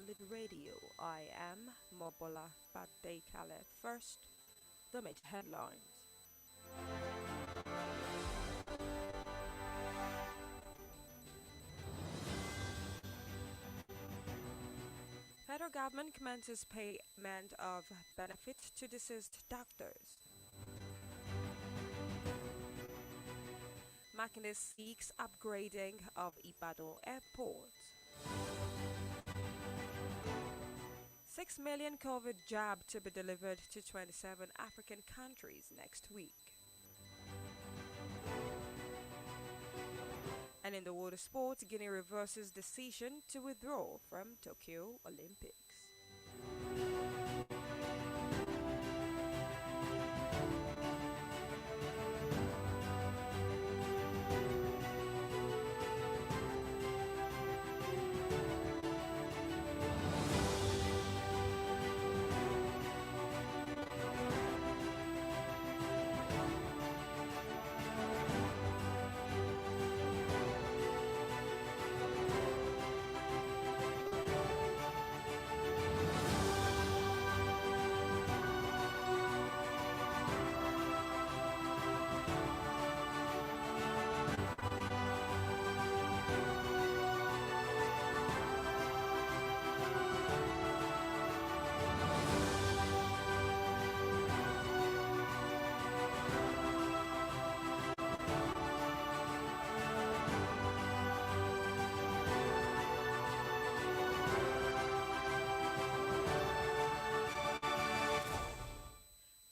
World Radio. I am Mobola Badekale. First, the major headlines. Federal government commences payment of benefits to deceased doctors. Makinde seeks upgrading of Ibadan Airport. 6 million COVID jab to be delivered to 27 African countries next week. And in the world of sports, Guinea reverses decision to withdraw from Tokyo Olympics.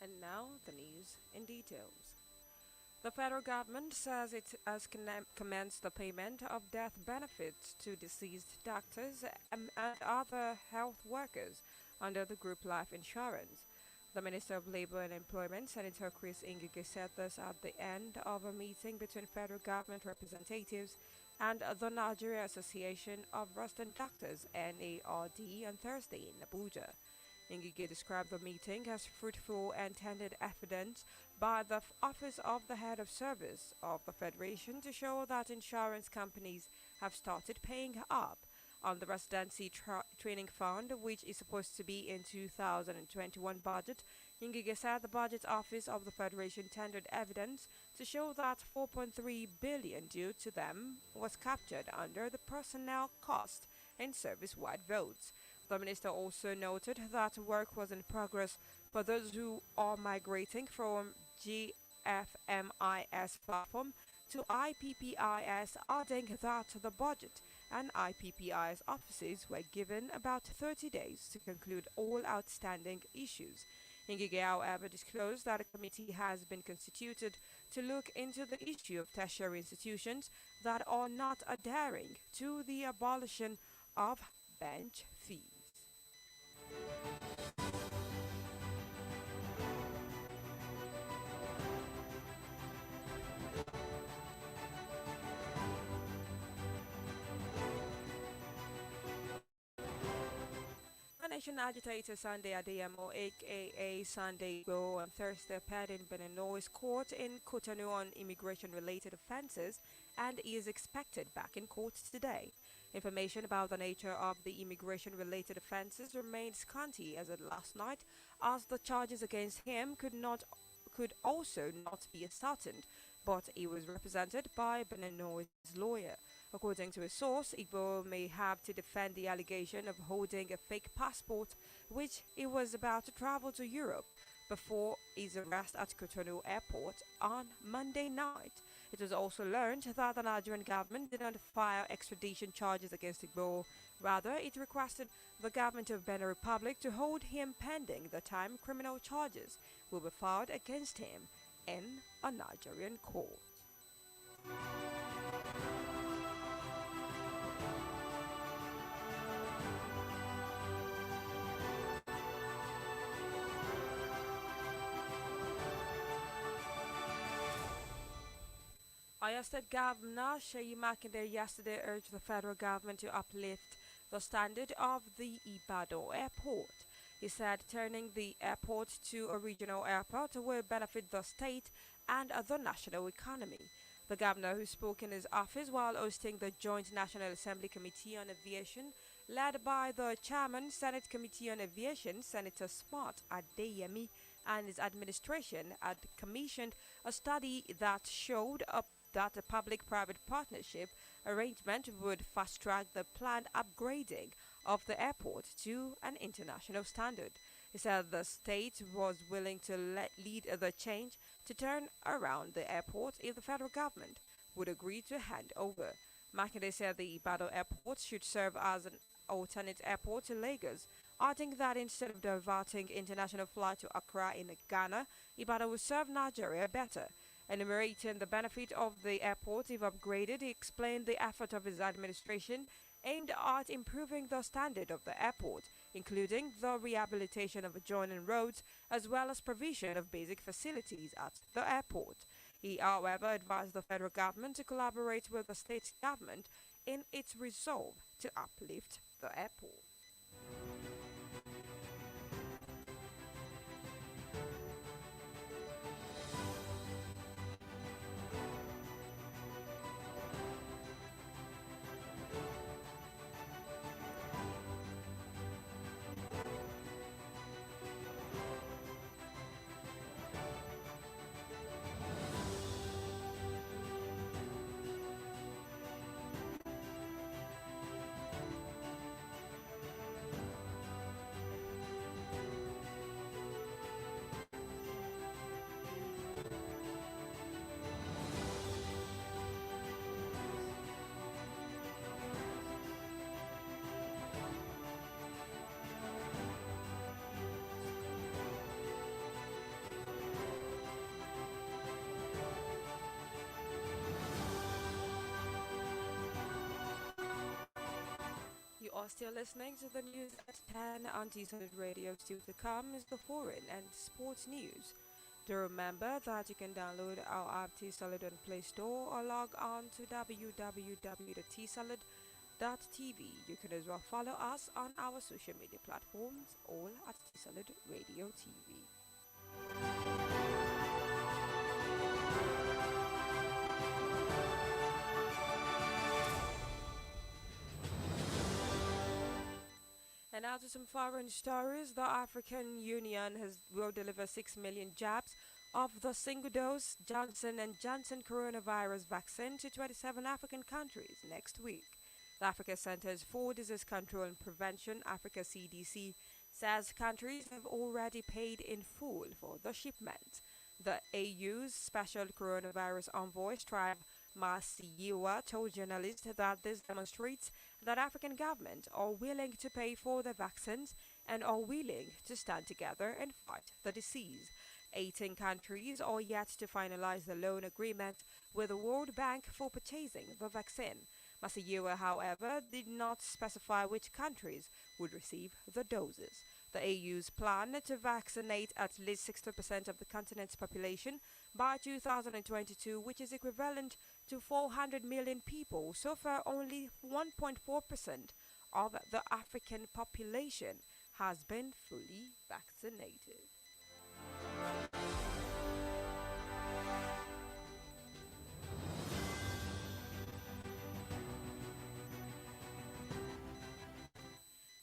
And now the news in details. The federal government says it has commenced the payment of death benefits to deceased doctors and other health workers under the group life insurance. The Minister of Labor and Employment, Senator Chris Ingige, said this at the end of a meeting between federal government representatives and the Nigeria Association of Resident Doctors (NARD) on Thursday in Abuja. Ngige described the meeting as fruitful and tendered evidence by the Office of the Head of Service of the Federation to show that insurance companies have started paying up on the residency training fund, which is supposed to be in 2021 budget. Ngige said the budget office of the Federation tendered evidence to show that 4.3 billion due to them was captured under the personnel cost and service-wide votes. The minister also noted that work was in progress for those who are migrating from GFMIS platform to IPPIS, adding that the budget and IPPIS offices were given about 30 days to conclude all outstanding issues. Ngige, however, disclosed that a committee has been constituted to look into the issue of tertiary institutions that are not adhering to the abolition of bench fees. Nation agitator Sunday Adeyemo, aka Sunday Go, on Thursday appeared in Benino's court in Cotonou on immigration-related offences and is expected back in court today. Information about the nature of the immigration-related offences remained scanty as of last night, as the charges against him could also not be ascertained, but he was represented by Benino's lawyer. According to a source, Igbo may have to defend the allegation of holding a fake passport, which he was about to travel to Europe before his arrest at Cotonou Airport on Monday night. It was also learned that the Nigerian government did not file extradition charges against Igbo. Rather, it requested the government of Benin Republic to hold him pending the time criminal charges will be filed against him in a Nigerian court. Oyo State Governor Sheyi Makinde yesterday urged the federal government to uplift the standard of the Ibadan airport. He said turning the airport to a regional airport will benefit the state and the national economy. The governor, who spoke in his office while hosting the Joint National Assembly Committee on Aviation led by the chairman, Senate Committee on Aviation, Senator Smart Adeyemi, and his administration, had commissioned a study that showed up that a public-private partnership arrangement would fast-track the planned upgrading of the airport to an international standard. He said the state was willing to lead the change to turn around the airport if the federal government would agree to hand over. Makinde said the Ibadan airport should serve as an alternate airport to Lagos, adding that instead of diverting international flights to Accra in Ghana, Ibadan would serve Nigeria better. Enumerating the benefit of the airport if upgraded, he explained the effort of his administration aimed at improving the standard of the airport, including the rehabilitation of adjoining roads as well as provision of basic facilities at the airport. He, however, advised the federal government to collaborate with the state government in its resolve to uplift the airport. You are still listening to the news at 10 on T-Solid Radio. Still to come is the foreign and sports news. Do remember that you can download our app T-Solid on Play Store or log on to www.tsolid.tv. You can as well follow us on our social media platforms, all at T-Solid Radio TV. And now to some foreign stories. The African Union will deliver 6 million jabs of the single-dose Johnson & Johnson coronavirus vaccine to 27 African countries next week. The Africa Centers for Disease Control and Prevention, Africa CDC, says countries have already paid in full for the shipment. The AU's special coronavirus envoy, Strive Masiyiwa, told journalists that this demonstrates that African governments are willing to pay for the vaccines and are willing to stand together and fight the disease. 18 countries are yet to finalize the loan agreement with the World Bank for purchasing the vaccine. Masiyiwa, however, did not specify which countries would receive the doses. The AU's plan to vaccinate at least 60% of the continent's population by 2022, which is equivalent to 400 million people. So far, only 1.4% of the African population has been fully vaccinated.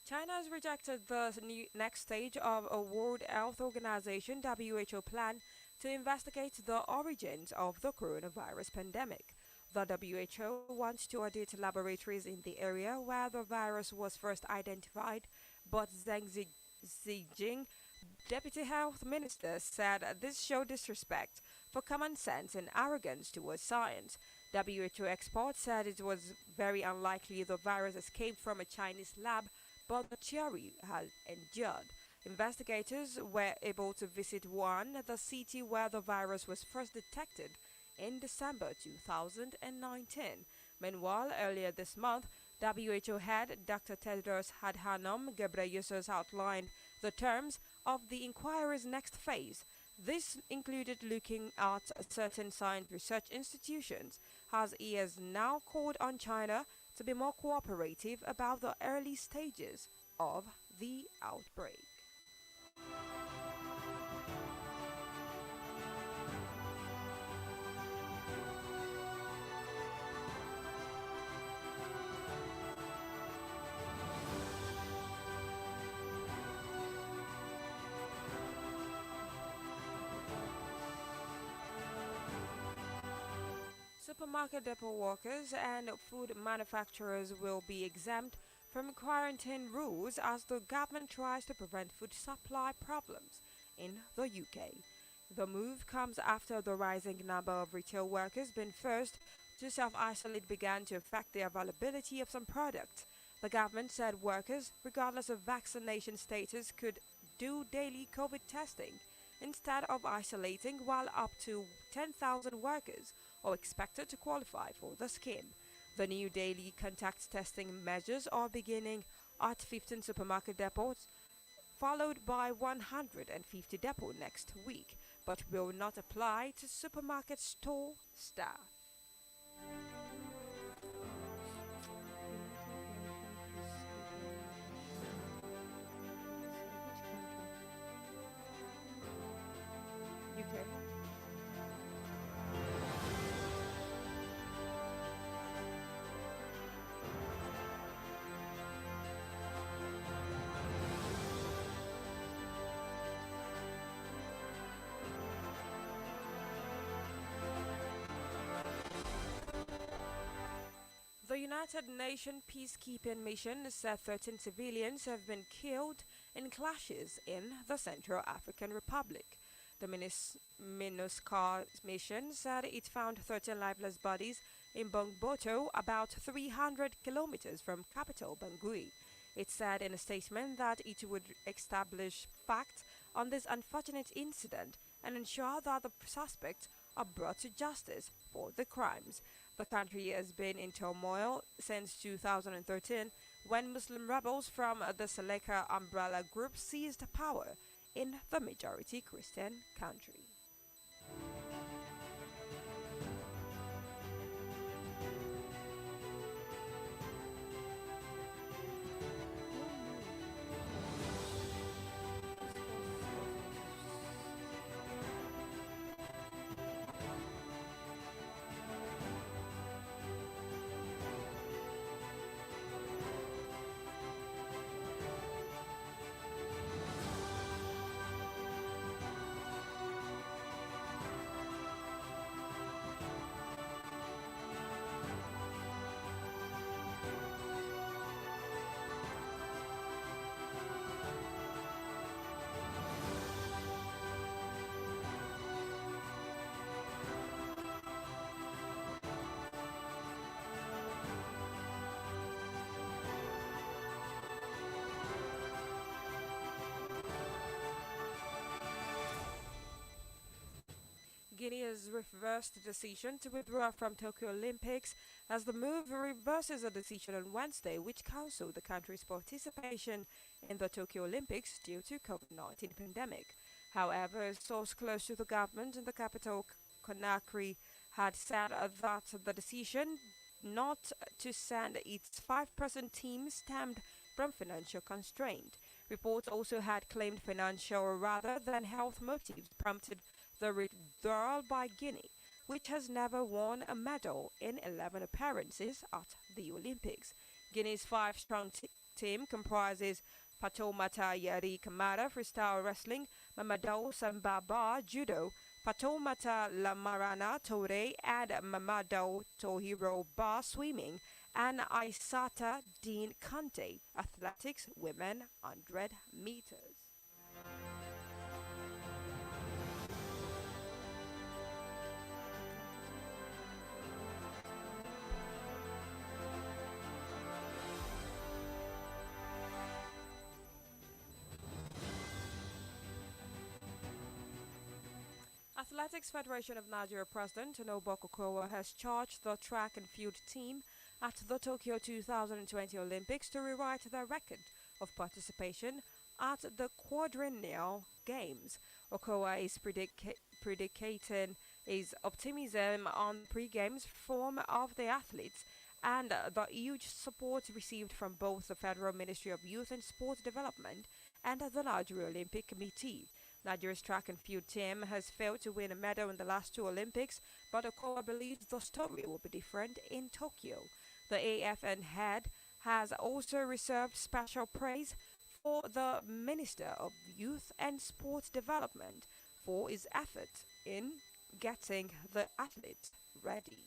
China has rejected the next stage of a World Health Organization (WHO) plan to investigate the origins of the coronavirus pandemic. The WHO wants to audit laboratories in the area where the virus was first identified, but Zheng Zijing, Deputy Health Minister, said this showed disrespect for common sense and arrogance towards science. WHO experts said it was very unlikely the virus escaped from a Chinese lab, but the theory has endured. Investigators were able to visit Wuhan, the city where the virus was first detected, in December 2019. Meanwhile, earlier this month, WHO head Dr. Tedros Adhanom Ghebreyesus outlined the terms of the inquiry's next phase. This included looking at certain science research institutions, as he has now called on China to be more cooperative about the early stages of the outbreak. Supermarket depot workers and food manufacturers will be exempt from quarantine rules as the government tries to prevent food supply problems in the UK. The move comes after the rising number of retail workers being forced to self isolate began to affect the availability of some products. The government said workers, regardless of vaccination status, could do daily COVID testing instead of isolating, while up to 10,000 workers are expected to qualify for the scheme. The new daily contact testing measures are beginning at 15 supermarket depots, followed by 150 depots next week, but will not apply to supermarket store staff. UK. The United Nations peacekeeping mission said 13 civilians have been killed in clashes in the Central African Republic. The MINUSCA mission said it found 13 lifeless bodies in Bongboto, about 300 kilometers from capital Bangui. It said in a statement that it would establish facts on this unfortunate incident and ensure that the suspects are brought to justice for the crimes. The country has been in turmoil since 2013 when Muslim rebels from the Seleka umbrella group seized power in the majority Christian country. Guinea has reversed the decision to withdraw from Tokyo Olympics as the move reverses a decision on Wednesday which cancelled the country's participation in the Tokyo Olympics due to COVID-19 pandemic. However, a source close to the government in the capital Conakry had said that the decision not to send its five-person team stemmed from financial constraint. Reports also had claimed financial rather than health motives prompted the withdrawal by Guinea, which has never won a medal in 11 appearances at the Olympics. Guinea's five-strong team comprises Fatoumata Yari Kamara freestyle wrestling, Mamadou Sambaba judo, Fatoumata Lamarana Toure and Mamadou Tohiro Ba swimming, and Aisata Dean Kante athletics women 100 meters. Athletics Federation of Nigeria President Tinubu Okowa has charged the track and field team at the Tokyo 2020 Olympics to rewrite their record of participation at the quadrennial games. Okowa is predicating his optimism on pre-games form of the athletes and the huge support received from both the Federal Ministry of Youth and Sport Development and the Nigeria Olympic Committee. Nigeria's track and field team has failed to win a medal in the last two Olympics, but Okowa believes the story will be different in Tokyo. The AFN head has also reserved special praise for the Minister of Youth and Sport Development for his effort in getting the athletes ready.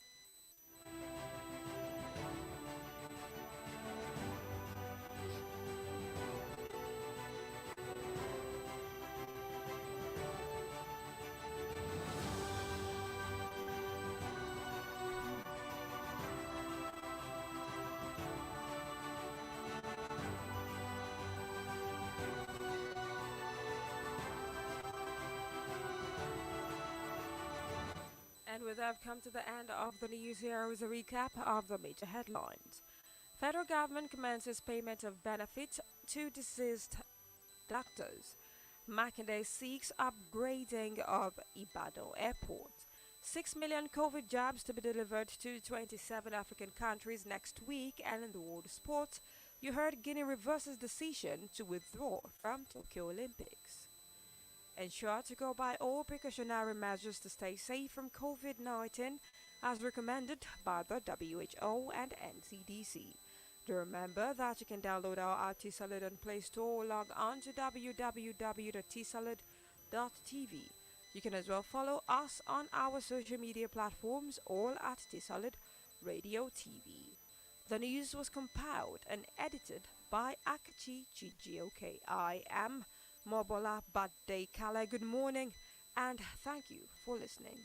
And with that, come to the end of the news. Here is a recap of the major headlines. Federal government commences payment of benefits to deceased doctors. Makinde seeks upgrading of Ibadan Airport. 6 million COVID jabs to be delivered to 27 African countries next week. And in the world of sports, you heard Guinea reverses decision to withdraw from Tokyo Olympics. Ensure to go by all precautionary measures to stay safe from COVID 19 as recommended by the WHO and NCDC. Do remember that you can download our T-Solid on Play Store or log on to www.tsolid.tv. You can as well follow us on our social media platforms, all at T-Solid Radio TV. The news was compiled and edited by Akachi Chijioke. I am Mobola Bade Kale. Good morning and thank you for listening.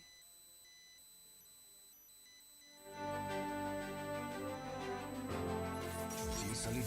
Solid